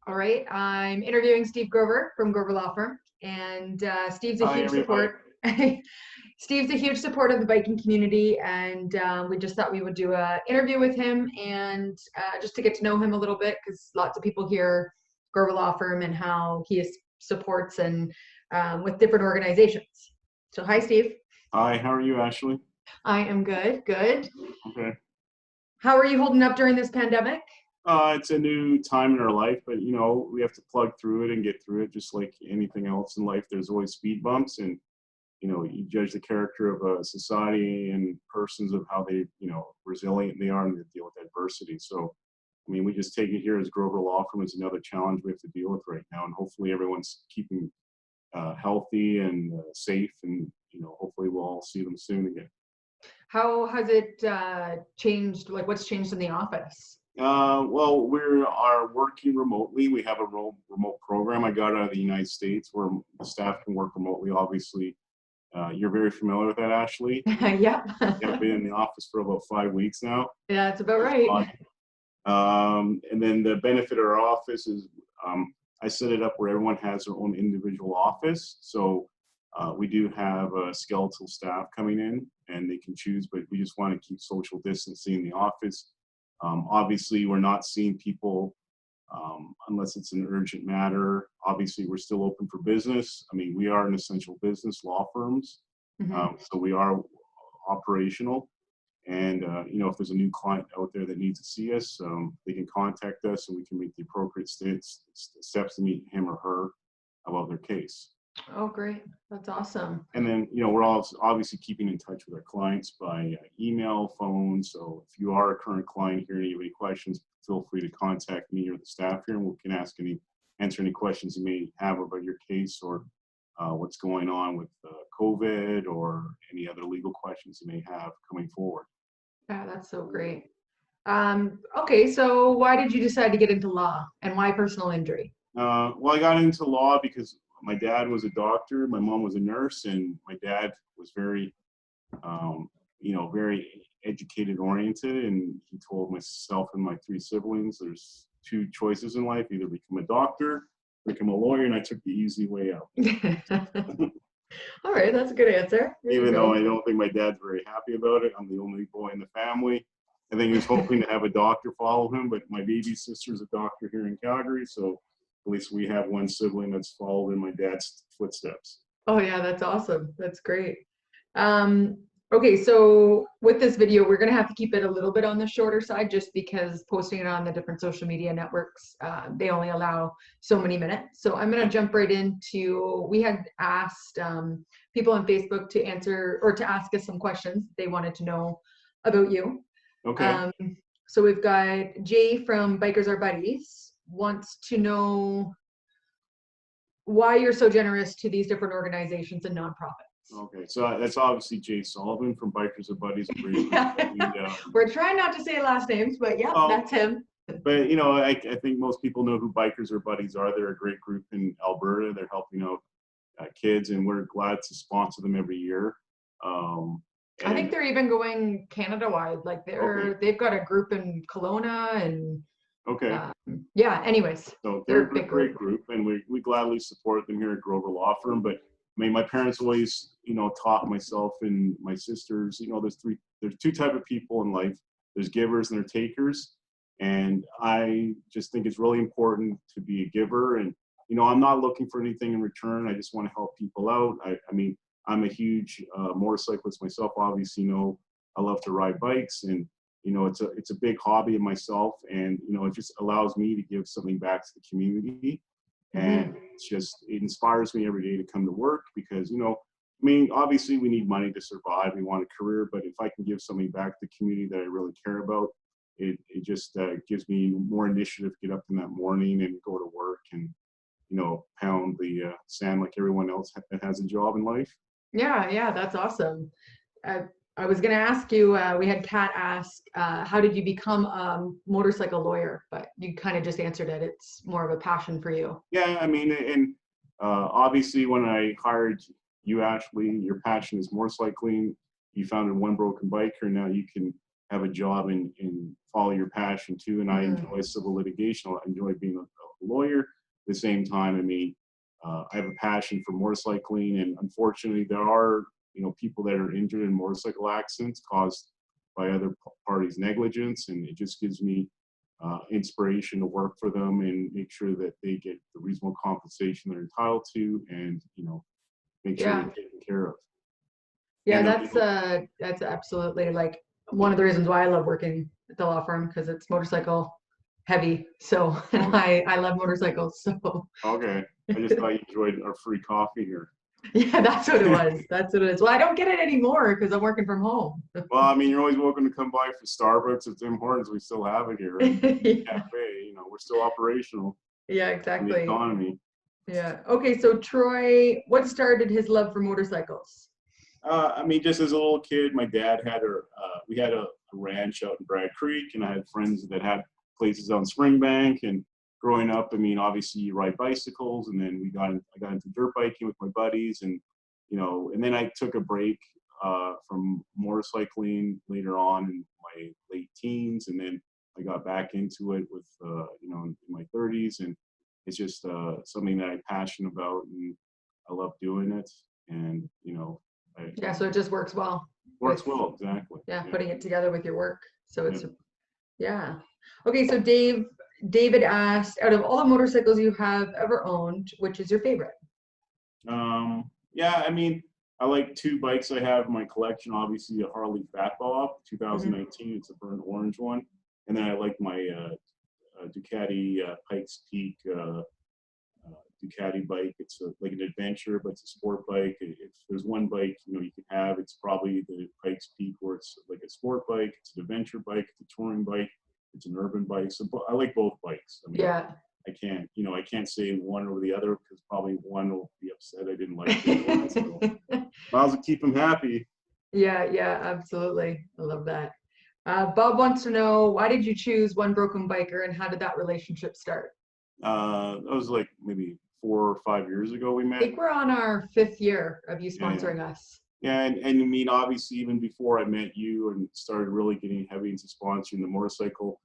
All right, I'm interviewing Steve Grover from Grover Law Firm, and Steve's a Hi, huge everybody. support. Steve's a huge support of the biking community, and we just thought we would do an interview with him and just to get to know him a little bit, because lots of people hear Grover Law Firm and how he supports and with different organizations. So, hi, Steve. Hi, how are you, Ashley? I am good. Good. Okay. How are you holding up during this pandemic? It's a new time in our life, but we have to plug through it and get through it. Just like anything else in life, there's always speed bumps, and you judge the character of a society and persons of how they, resilient they are and they deal with adversity. So, I mean, we just take it here as Grover Law Firm is another challenge we have to deal with right now, and hopefully everyone's keeping healthy and safe, and hopefully we'll all see them soon again. How has it changed? Like, what's changed in the office? Well, we are working remotely. We have a remote program I got out of the United States where the staff can work remotely. Obviously, you're very familiar with that, Ashley. Yep. I've been in the office for about 5 weeks now. Yeah, that's about right. And then the benefit of our office is I set it up where everyone has their own individual office. So we do have a skeletal staff coming in, and they can choose, but we just want to keep social distancing in the office. Obviously, we're not seeing people unless it's an urgent matter. Obviously, we're still open for business. I mean, we are an essential business, law firms, so we are operational. And if there's a new client out there that needs to see us, they can contact us, and we can make the appropriate steps to meet him or her about their case. Oh, great. That's awesome. And then, we're also obviously keeping in touch with our clients by email, phone. So if you are a current client here and you have any questions, feel free to contact me or the staff here, and we can answer any questions you may have about your case, or what's going on with COVID, or any other legal questions you may have coming forward. Yeah, that's so great. Okay, so why did you decide to get into law, and why personal injury? Well, I got into law because my dad was a doctor, my mom was a nurse, and my dad was very, very educated oriented. And he told myself and my 3 siblings, there's 2 choices in life: either become a doctor, or become a lawyer. And I took the easy way out. All right, that's a good answer. Even though I don't think my dad's very happy about it. I'm the only boy in the family. I think he was hoping to have a doctor follow him, but my baby sister's a doctor here in Calgary, so at least we have one sibling that's followed in my dad's footsteps. Oh yeah, that's awesome. That's great. Okay, so with this video, we're going to have to keep it a little bit on the shorter side, just because posting it on the different social media networks, they only allow so many minutes. So I'm going to jump right into, we had asked people on Facebook to answer or to ask us some questions they wanted to know about you. Okay. So we've got Jay from Bikers Are Buddies wants to know why you're so generous to these different organizations and nonprofits. Okay, so that's obviously Jay Sullivan from Bikers Are Buddies. Yeah. We're trying not to say last names, but yeah, that's him. But I think most people know who Bikers Are Buddies are. They're a great group in Alberta. They're helping out kids, and we're glad to sponsor them every year. I think they're even going Canada-wide. Like they've got a group in Kelowna and. Okay. Yeah. Anyways, so they're a great group, and we gladly support them here at Grover Law Firm. But I mean, my parents always, taught myself and my sisters, there's 2 types of people in life. There's givers and there's takers. And I just think it's really important to be a giver. And, I'm not looking for anything in return. I just want to help people out. I mean, I'm a huge motorcyclist myself, obviously. I love to ride bikes, and it's a big hobby of myself, and it just allows me to give something back to the community. And it inspires me every day to come to work, because obviously we need money to survive, we want a career, but if I can give something back to the community that I really care about, it just gives me more initiative to get up in that morning and go to work and pound the sand like everyone else that has a job in life. Yeah, that's awesome. I was going to ask you, we had Kat ask, how did you become a motorcycle lawyer? But you kind of just answered it. It's more of a passion for you. Yeah, I mean, and obviously when I hired you, Ashley, your passion is motorcycling. You founded One Broken Biker, and now you can have a job and follow your passion too. And I enjoy civil litigation. I enjoy being a lawyer. At the same time, I mean, I have a passion for motorcycling, and unfortunately, there are people that are injured in motorcycle accidents caused by other parties' negligence, and it just gives me inspiration to work for them and make sure that they get the reasonable compensation they're entitled to, and make sure they're taken care of. Yeah, And, that's absolutely like one of the reasons why I love working at the law firm, because it's motorcycle heavy. So and I love motorcycles. So okay, I just thought you enjoyed our free coffee here. yeah, that's what it was. That's what it is. Well, I don't get it anymore because I'm working from home. Well, I mean, you're always welcome to come by for Starbucks or Tim Hortons. We still have it here. And cafe, we're still operational. Yeah, In the exactly. economy. Yeah. Okay, so Troy, what started his love for motorcycles? I mean, just as a little kid, my dad had we had a ranch out in Brad Creek, and I had friends that had places on Springbank. And growing up, I mean, obviously you ride bicycles, and then I got into dirt biking with my buddies, and and then I took a break from motorcycling later on in my late teens, and then I got back into it with in my 30s, and it's just something that I'm passionate about, and I love doing it, and Yeah, so it just works well. Works well, exactly. Yeah, putting it together with your work. So it's yeah. Okay, so David asked, out of all the motorcycles you have ever owned, which is your favorite? Yeah, I mean, I like two bikes I have in my collection. Obviously, a Harley Fatball 2019. It's a burnt orange one, and then I like my Ducati Pikes Peak Ducati bike. It's like an adventure, but it's a sport bike. If there's one bike you can have, it's probably the Pikes Peak, where it's like a sport bike. It's an adventure bike. It's a touring bike. It's an urban bike. So I like both bikes. I mean, yeah. I can't say one over the other, because probably one will be upset I didn't like the other one. So might as well keep them happy. Yeah, absolutely. I love that. Bob wants to know, why did you choose One Broken Biker, and how did that relationship start? That was like maybe 4 or 5 years ago we met. I think we're on our 5th year of you sponsoring us. Yeah, and I mean, obviously, even before I met you and started really getting heavy into sponsoring the motorcycle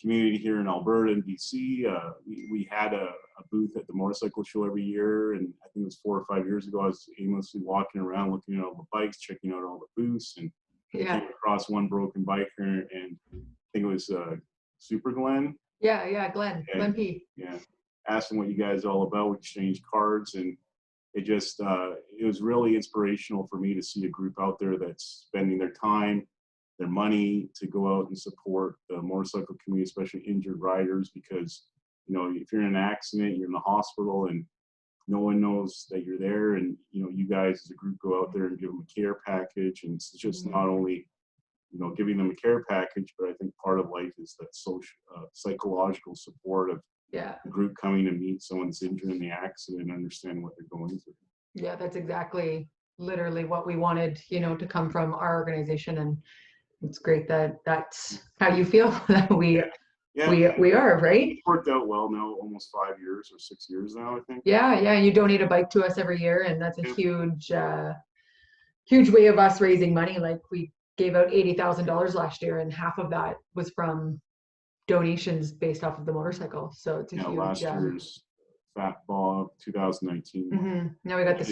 community here in Alberta and BC, we had a booth at the motorcycle show every year, and I think it was 4 or 5 years ago. I was aimlessly walking around, looking at all the bikes, checking out all the booths, and came across One Broken Biker, and I think it was Super Glenn. Yeah, Glenn P. Yeah, asked him what you guys are all about. We exchanged cards, and it just it was really inspirational for me to see a group out there that's spending their time, their money to go out and support the motorcycle community, especially injured riders, because if you're in an accident, you're in the hospital, and no one knows that you're there, and you guys as a group go out there and give them a care package, and it's just not only giving them a care package, but I think part of life is that social psychological support of the group coming to meet someone that's injured in the accident and understand what they're going through. Yeah, that's exactly literally what we wanted to come from our organization, and it's great that that's how you feel that we are, right? It's worked out well now, almost 5 years or 6 years now, I think. Yeah, you donate a bike to us every year, and that's a huge way of us raising money. Like, we gave out $80,000 last year, and half of that was from donations based off of the motorcycle. So it's a huge. Last year's Fatball 2019. Now we got the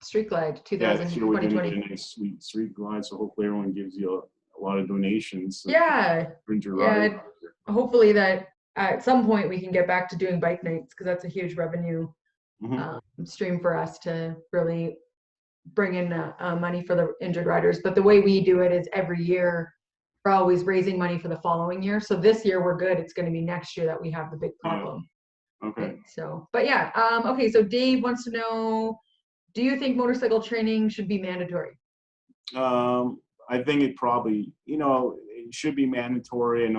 Street Glide 2020. This year we're going to get a nice sweet Street Glide, so hopefully everyone gives you a lot of donations. Hopefully that at some point we can get back to doing bike nights, because that's a huge revenue stream for us to really bring in money for the injured riders. But the way we do it is every year we're always raising money for the following year. So this year we're good. It's going to be next year that we have the big problem. Okay. Right? So, but okay. So Dave wants to know, do you think motorcycle training should be mandatory? I think it probably, it should be mandatory. I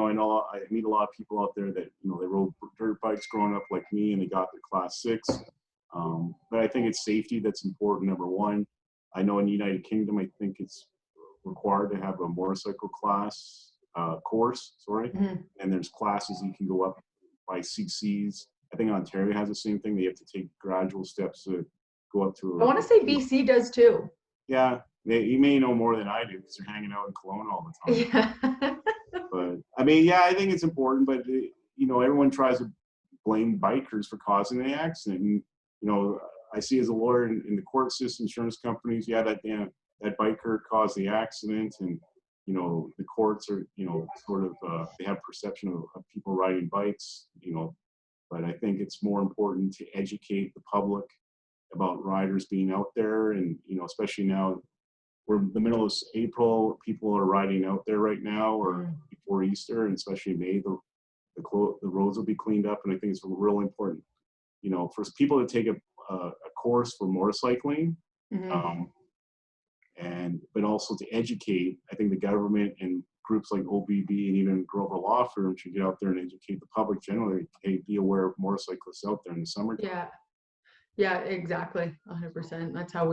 meet a lot of people out there that, they rode dirt bikes growing up like me, and they got their class 6. But I think it's safety that's important, number one. I know in the United Kingdom, I think it's required to have a motorcycle class course, and there's classes you can go up by CCs. I think Ontario has the same thing. They have to take gradual steps to go up to. I want to say BC does too. Yeah, you may know more than I do, because you're hanging out in Kelowna all the time. Yeah. But I mean, I think it's important. But everyone tries to blame bikers for causing the accident. And, you know, I see as a lawyer in the court system, insurance companies, yeah, that biker caused the accident, and, you know, the courts are, you know, sort of, they have perception of people riding bikes, you know, but I think it's more important to educate the public about riders being out there. And, you know, especially now, we're in the middle of April, people are riding out there right now, or before Easter, and especially May, the roads will be cleaned up. And I think it's really important, you know, for people to take a course for motorcycling, but also to educate. I think the government and groups like OBB and even Grover Law Firm should get out there and educate the public generally. Hey, be aware of motorcyclists out there in the summertime. Yeah, exactly. 100%. That's what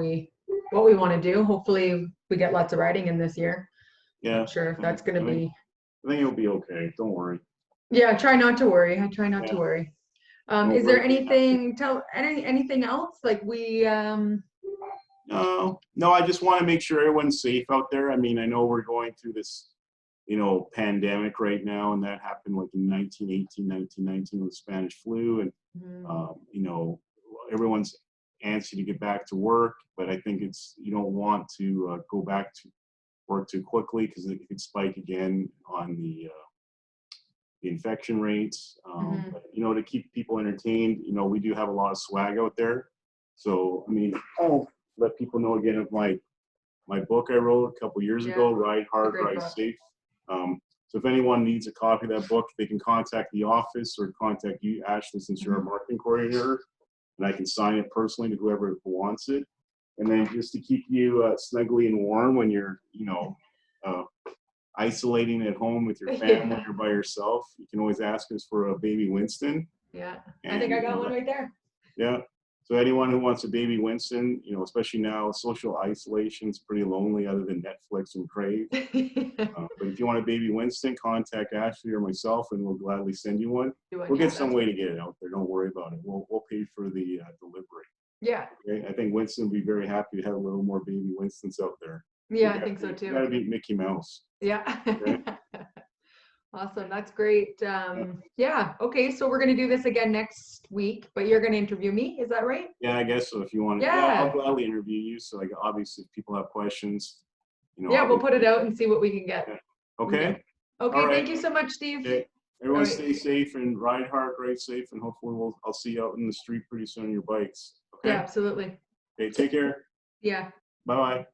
we want to do. Hopefully we get lots of riding in this year. Yeah. Not sure if that's going to be. I think it'll be okay. Don't worry. Yeah, try not to worry. I try not to worry. Is there anything else like we No, I just want to make sure everyone's safe out there. I mean, I know we're going through this, you know, pandemic right now, and that happened like in 1918, 1919 with the Spanish flu, and you know, everyone's antsy to get back to work, but I think you don't want to go back to work too quickly, because it could spike again on the infection rates. But, you know, to keep people entertained, you know, we do have a lot of swag out there. So, I mean, I'll let people know again of my book I wrote a couple years ago, Ride Hard, Ride Safe. So if anyone needs a copy of that book, they can contact the office or contact you, Ashley, since you're our marketing coordinator, and I can sign it personally to whoever wants it. And then just to keep you snugly and warm when you're, you know, isolating at home with your family or by yourself, you can always ask us for a baby Winston. Yeah, and, I think I got one right there. Yeah. So anyone who wants a baby Winston, you know, especially now, social isolation is pretty lonely other than Netflix and Crave. But if you want a baby Winston, contact Ashley or myself, and we'll gladly send you one. We'll get some way to get it out there. Don't worry about it. We'll pay for the delivery. Yeah. Okay? I think Winston would be very happy to have a little more baby Winstons out there. Yeah, I think so too. You gotta beat Mickey Mouse. Yeah. Okay? Awesome. That's great. Yeah. Okay. So we're going to do this again next week, but you're going to interview me. Is that right? Yeah, I guess so. If you want to, I'll gladly interview you. So, like, obviously, if people have questions, you know. Yeah, we'll put it out and see what we can get. Okay. Okay. Thank you so much, Steve. Okay. Everyone stay safe and ride hard, ride safe, and hopefully I'll see you out in the street pretty soon on your bikes. Okay. Yeah, absolutely. Okay. Take care. Yeah. Bye-bye.